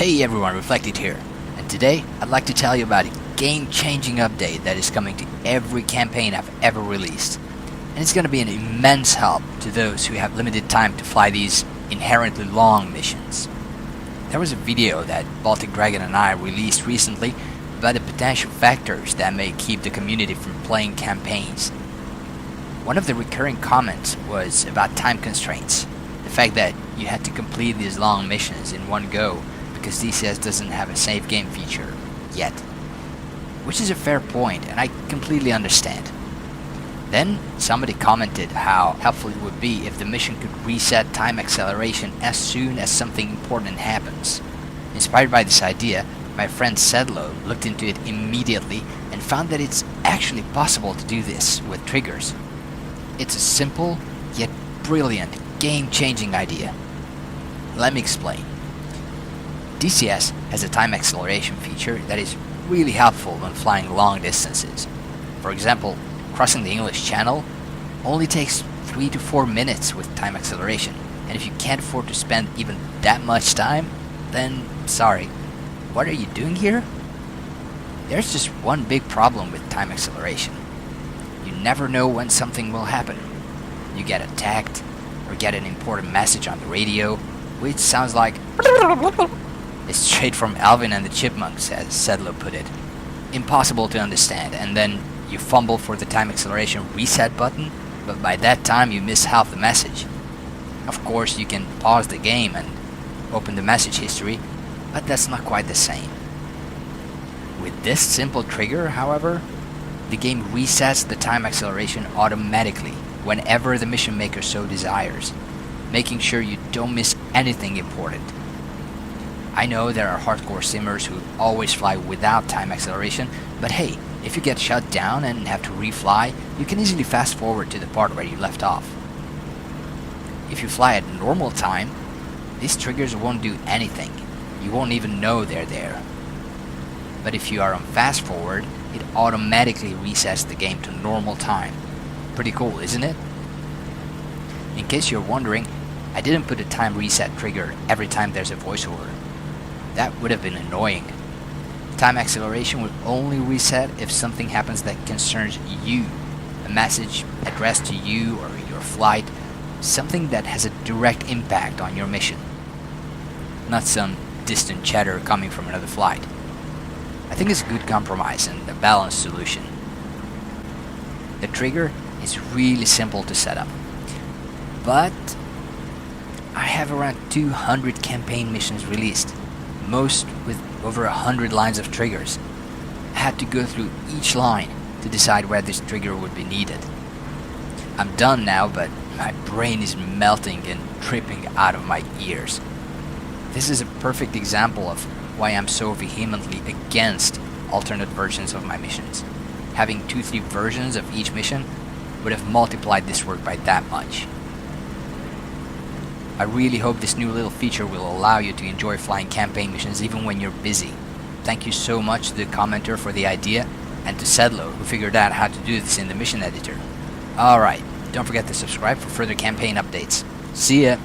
Hey everyone, Reflected here, and today I'd like to tell you about a game-changing update that is coming to every campaign I've ever released. And it's going to be an immense help to those who have limited time to fly these inherently long missions. There was a video that Baltic Dragon and I released recently about the potential factors that may keep the community from playing campaigns. One of the recurring comments was about time constraints, the fact that you had to complete these long missions in one go because DCS doesn't have a save game feature yet. Which is a fair point, and I completely understand. Then somebody commented how helpful it would be if the mission could reset time acceleration as soon as something important happens. Inspired by this idea, my friend Sedlo looked into it immediately and found that it's actually possible to do this with triggers. It's a simple yet brilliant, game-changing idea. Let me explain. DCS has a time acceleration feature that is really helpful when flying long distances. For example, crossing the English Channel only takes 3 to 4 minutes with time acceleration, and if you can't afford to spend even that much time, then sorry. What are you doing here? There's just one big problem with time acceleration. You never know when something will happen. You get attacked, or get an important message on the radio, which sounds like it's straight from Alvin and the Chipmunks, as Sedlo put it. Impossible to understand, and then you fumble for the time acceleration reset button, but by that time you miss half the message. Of course, you can pause the game and open the message history, but that's not quite the same. With this simple trigger, however, the game resets the time acceleration automatically whenever the mission maker so desires, making sure you don't miss anything important. I know there are hardcore simmers who always fly without time acceleration, but hey, if you get shut down and have to refly, you can easily fast forward to the part where you left off. If you fly at normal time, these triggers won't do anything. You won't even know they're there. But if you are on fast forward, it automatically resets the game to normal time. Pretty cool, isn't it? In case you're wondering, I didn't put a time reset trigger every time there's a voiceover. That would have been annoying. Time acceleration will only reset if something happens that concerns you. A message addressed to you or your flight. Something that has a direct impact on your mission. Not some distant chatter coming from another flight. I think it's a good compromise and a balanced solution. The trigger is really simple to set up. But I have around 200 campaign missions released, most with over 100 lines of triggers. I had to go through each line to decide where this trigger would be needed. I'm done now, but my brain is melting and dripping out of my ears. This is a perfect example of why I'm so vehemently against alternate versions of my missions. Having 2-3 versions of each mission would have multiplied this work by that much. I really hope this new little feature will allow you to enjoy flying campaign missions even when you're busy. Thank you so much to the commenter for the idea, and to Sedlo, who figured out how to do this in the mission editor. Alright, don't forget to subscribe for further campaign updates. See ya!